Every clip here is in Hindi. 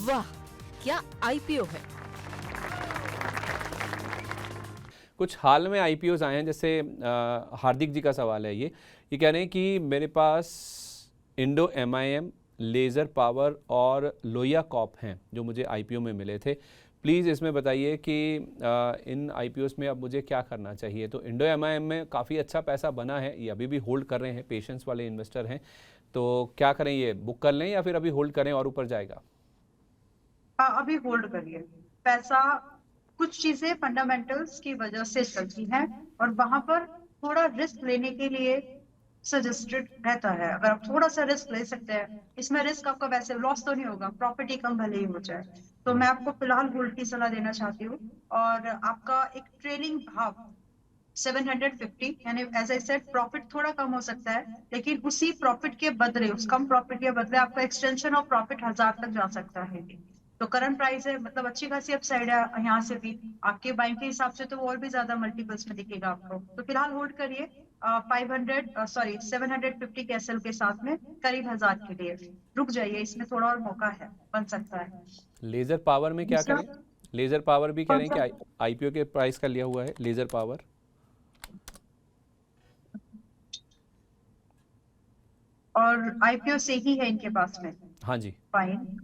वाह, क्या आईपीओ है। कुछ हाल में आईपीओज आए हैं, जैसे हार्दिक जी का सवाल है, ये कह रहे हैं कि मेरे पास इंडो एमआईएम, लेज़र पावर और लोहिया कॉप हैं जो मुझे आईपीओ में मिले थे। प्लीज़ इसमें बताइए कि इन आईपीओस में अब मुझे क्या करना चाहिए। तो इंडो एमआईएम में काफ़ी अच्छा पैसा बना है, ये अभी भी होल्ड कर रहे हैं, पेशेंस वाले इन्वेस्टर हैं। तो क्या करें, ये बुक कर लें या फिर अभी होल्ड करें और ऊपर जाएगा? हाँ, अभी होल्ड करिए पैसा। कुछ चीजें फंडामेंटल्स की वजह से चलती हैं और वहां पर थोड़ा रिस्क लेने के लिए सजेस्टेड रहता है। अगर आप थोड़ा सा रिस्क ले सकते हैं, इसमें रिस्क आपका वैसे लॉस तो नहीं होगा, प्रॉपर्टी कम भले ही हो जाए। तो मैं आपको फिलहाल होल्ड की सलाह देना चाहती हूँ। और आपका एक ट्रेलिंग भाव 750, यानी एज आई सेड प्रॉफिट थोड़ा कम हो सकता है, लेकिन उसी प्रॉफिट के बदले, उस कम प्रॉफिट के बदले आपका एक्सटेंशन ऑफ प्रॉफिट 1000 तक जा सकता है। तो करंट प्राइस है, मतलब अच्छी खासी अपसाइड है यहाँ से भी। आपके बाइंग के हिसाब से तो वो और भी ज्यादा मल्टीपल्स में दिखेगा आपको। तो फिलहाल होल्ड करिए 750 कैसल के साथ में करीब 1000 के लिए रुक जाइए, इसमें थोड़ा और मौका है, बन सकता है। लेज़र पावर में क्या दूसरा करें? लेज़र पावर भी कह कौन रहे हैं सा? कि आईपीओ के प्राइस का लिया हुआ है लेज़र पावर। और आईपीओ से ही है इनके पास में। हाँ जी। फाइन,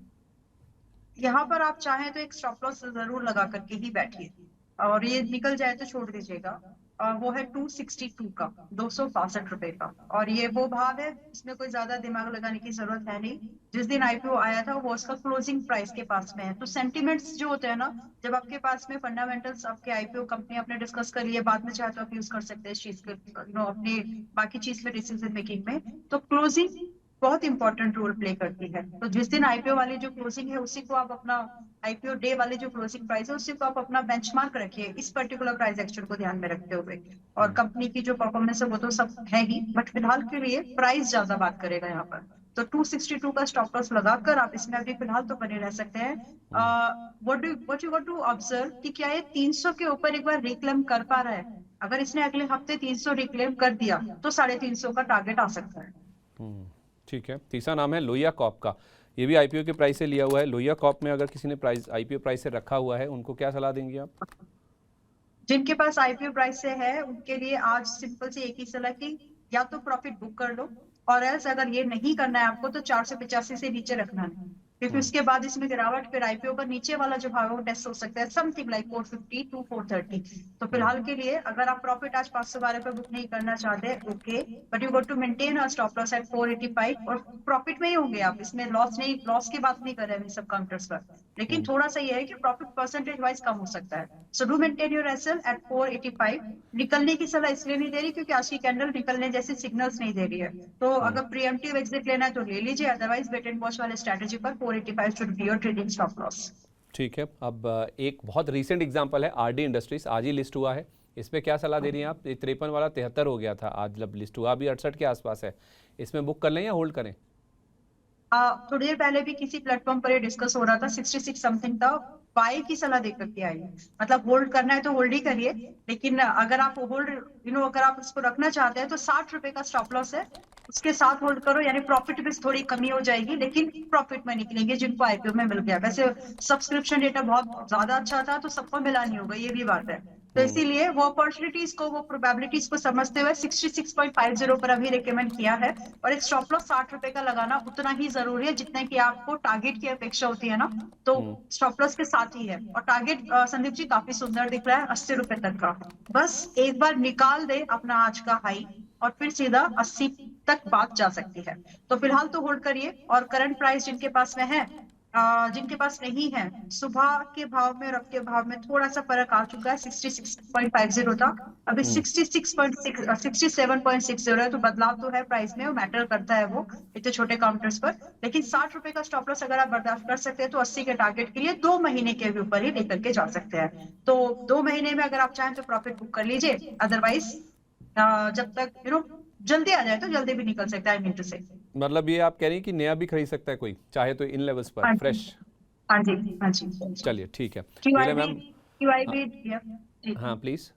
यहाँ पर आप चाहें तो एक स्टॉप लॉस जरूर लगा करके ही बैठिए, और ये निकल जाए तो छोड़ दीजिएगा। वो है 262 का, 262 रुपए का। और ये वो भाव है, इसमें कोई ज्यादा दिमाग लगाने की जरूरत है नहीं। जिस दिन आईपीओ आया था वो उसका क्लोजिंग प्राइस के पास में है। तो सेंटिमेंट्स जो होते हैं ना, जब आपके पास में फंडामेंटल्स आपके आईपीओ कंपनी आपने डिस्कस कर लिए, बाद में चाहे तो आप यूज कर सकते हैं इस चीज के अपनी बाकी चीज में डिसीजन मेकिंग में। तो क्लोजिंग बहुत इंपॉर्टेंट रोल प्ले करती है। तो जिस दिन आईपीओ वाली जो क्लोजिंग है उसी को आप अपना, आईपीओ डे वाली जो क्लोजिंग प्राइस है उसी को आप अपना बेंचमार्क रखिए, इस पर्टिकुलर प्राइस एक्शन को ध्यान में रखते हुए। और कंपनी की जो परफॉर्मेंस है वो तो सब है ही, बट फिलहाल के लिए प्राइस ज्यादा बात करेगा यहाँ पर। तो 262 का स्टॉप लॉस लगाकर आप इसमें अभी फिलहाल तो बने रह सकते हैं। What you want to observe कि क्या ये 300 के ऊपर एक बार रिक्लेम कर पा रहा है? अगर इसने अगले हफ्ते 300 रिक्लेम कर दिया तो 350 का टारगेट आ सकता है। ठीक है। तीसरा नाम है लोहिया कॉप का, ये भी आईपीओ के प्राइस से लिया हुआ है। लोहिया कॉप में अगर किसी ने प्राइस आईपीओ प्राइस से रखा हुआ है, उनको क्या सलाह देंगे आप? जिनके पास आईपीओ प्राइस से है उनके लिए आज सिंपल सी एक ही सलाह कि या तो प्रॉफिट बुक कर लो, और एल्स अगर ये नहीं करना है आपको तो 485 से नीचे रखना है, क्योंकि उसके बाद इसमें गिरावट, फिर आईपीओ का नीचे वाला जो भाव है वो टेस्ट हो सकता है, समथिंग लाइक 450 टू 430। तो फिलहाल के लिए अगर आप प्रॉफिट आज 512 पे बुक नहीं करना चाहते, okay, but you got to maintain a stop loss at 485, और प्रॉफिट में ही होंगे आप, इसमें लॉस नहीं, लॉस की बात नहीं कर रहे हैं सब काउंटर्स पर। लेकिन थोड़ा सा ये है कि प्रॉफिट परसेंटेज वाइज कम हो सकता है। So do maintain your SL at 485। निकलने की सलाह इसलिए नहीं दे रही क्योंकि आज की कैंडल निकलने जैसे सिग्नल्स नहीं दे रही है। तो अगर प्रीएम्प्टिव एग्जिट लेना है तो ले लीजिए, अदरवाइज वेट एंड वॉच वाले स्ट्रेटेजी पर 485 should be your trading stop loss. ठीक है। अब एक बहुत रीसेंट एग्जांपल है आरडी इंडस्ट्रीज, आज ही लिस्ट हुआ है, इस पे क्या सलाह दे रही हैं आप? 53 वाला 73 हो गया था, आज जब लिस्ट हुआ अभी 68 के आसपास है। इसमें बुक कर लें या होल्ड करें? थोड़ी देर पहले भी किसी प्लेटफॉर्म पर ये डिस्कस हो रहा था, 66 समथिंग था, बाय की सलाह दे करके आई है। मतलब होल्ड करना है तो होल्ड ही करिए, लेकिन अगर आप होल्ड अगर आप इसको रखना चाहते हैं तो 60 रुपए का स्टॉप लॉस है, उसके साथ होल्ड करो, यानी प्रॉफिट में थोड़ी कमी हो जाएगी लेकिन प्रॉफिट में निकलेंगे जिनको आईपीओ में मिल गया। वैसे सब्सक्रिप्शन डेटा बहुत ज्यादा अच्छा था तो सबको मिला नहीं होगा, ये भी बात है। तो इसीलिए वो अपॉर्चुनिटीज को, वो प्रोबेबिलिटीज को समझते हुए 66.50 पर अभी रिकमेंड किया है। और एक स्टॉप लॉस 60 रुपए का लगाना उतना ही जरूरी है जितना कि आपको टारगेट की अपेक्षा होती है ना, तो स्टॉप लॉस के साथ ही है। और टारगेट संदीप जी काफी सुंदर दिख रहा है, 80 रुपए तक का। बस एक बार निकाल दे अपना आज का हाई और फिर सीधा 80 तक बात जा सकती है। तो फिलहाल तो होल्ड करिए। और करंट प्राइस जिनके पास में है, जिनके पास नहीं है, सुबह के भाव में और अब के भाव में थोड़ा सा फर्क आ चुका है। 66.50 था, अभी 67.60 है। तो बदलाव तो है प्राइस में, वो मैटर करता है वो इतने छोटे काउंटर्स पर। लेकिन 60 रुपए का स्टॉप लॉस अगर आप बर्दाश्त कर सकते हैं तो 80 के टारगेट के लिए 2 महीने के ऊपर ही लेकर के जा सकते हैं। तो 2 महीने में अगर आप चाहें तो प्रॉफिट बुक कर लीजिए, अदरवाइज जब तक जल्दी आ जाए तो जल्दी भी निकल सकता है, आई मीन टू से। मतलब ये आप कह रही हैं कि नया भी खरीद सकता है कोई चाहे तो इन लेवल्स पर हाँ फ्रेश? जी, हाँ जी, हाँ जी। चलिए ठीक है। QIB, ma'am. क्यूआईबी, हाँ प्लीज।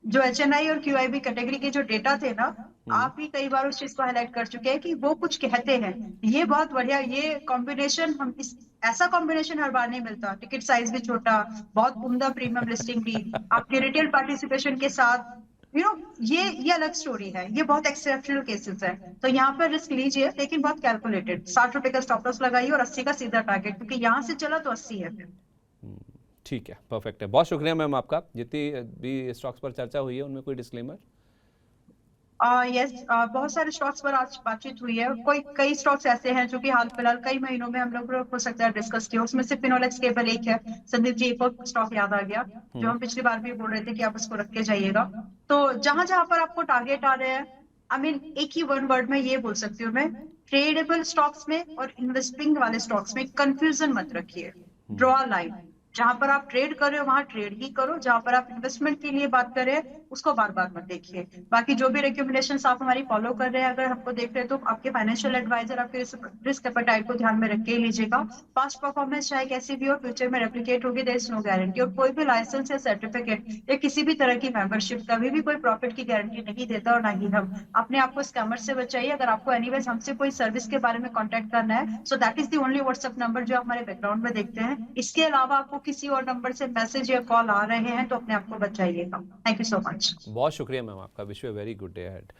जो HNI और QIB कैटेगरी के जो डेटा थे ना, आप भी कई बार उस चीज को हाईलाइट कर चुके हैं कि वो कुछ कहते हैं। ये बहुत बढ़िया, ये कॉम्बिनेशन हम इस ऐसा कॉम्बिनेशन हर बार नहीं मिलता। टिकट साइज भी छोटा, बहुत उम्दा प्रीमियम लिस्टिंग भी, आपके रिटेल पार्टिसिपेशन के साथ, ये अलग स्टोरी है। ये बहुत एक्सेप्शनल केसेस है। तो यहाँ पर रिस्क लीजिए, लेकिन बहुत कैलकुलेटेड। 60 रुपए का स्टॉप लॉस लगाइए और 80 का सीधा टारगेट, क्योंकि यहाँ से चला तो 80 है फिर। ठीक है, परफेक्ट है। बहुत शुक्रिया मैम आपका। जितनी भी स्टॉक्स पर चर्चा हुई है उनमें कोई डिस्क्लेमर? यस, बहुत सारे स्टॉक्स पर आज बातचीत हुई है। कई स्टॉक्स ऐसे हैं जो कि हाल फिलहाल कई महीनों में हम लोग हो सकता है डिस्कस किया। उसमें से फिनोलेक्स केबल एक है। संदीप जी, एक और स्टॉक याद आ गया जो हम पिछली बार भी बोल रहे थे कि आप उसको रख के जाइएगा। तो जहां जहां पर आपको टारगेट आ रहे हैं, आई मीन एक ही वन वर्ड में ये बोल सकती हूँ मैं, ट्रेडेबल स्टॉक्स में और इन्वेस्टिंग वाले स्टॉक्स में कंफ्यूजन मत रखिए। ड्रॉ लाइन, जहां पर आप ट्रेड कर रहे हो वहां ट्रेड ही करो, जहां पर आप इन्वेस्टमेंट के लिए बात कर रहे हैं उसको बार बार मत देखिए। बाकी जो भी रिकमेंडेशंस आप हमारी फॉलो कर रहे हैं, अगर हमको देख रहे हैं, तो आपके फाइनेंशियल एडवाइजर आपके रिस्क एपेटाइट को ध्यान में रख के ही लीजिएगा। पास्ट परफॉर्मेंस चाहे कैसी भी हो, फ्यूचर में रेप्लिकेट होगी, देयर इज नो गारंटी। और कोई भी लाइसेंस या सर्टिफिकेट या किसी भी तरह की मेंबरशिप कभी भी कोई प्रॉफिट की गारंटी नहीं देता, और ना ही हम। अपने आप को स्कैमर से बचाइए। अगर आपको एनीवेज हमसे कोई सर्विस के बारे में कॉन्टेक्ट करना है, so that is the only WhatsApp number जो हमारे बैकग्राउंड में देखते हैं। इसके अलावा आपको किसी और नंबर से मैसेज या कॉल आ रहे हैं तो अपने आप को बचाइएगा। Thank you so much. बहुत शुक्रिया मैम आपका। Wish you a very good day ahead.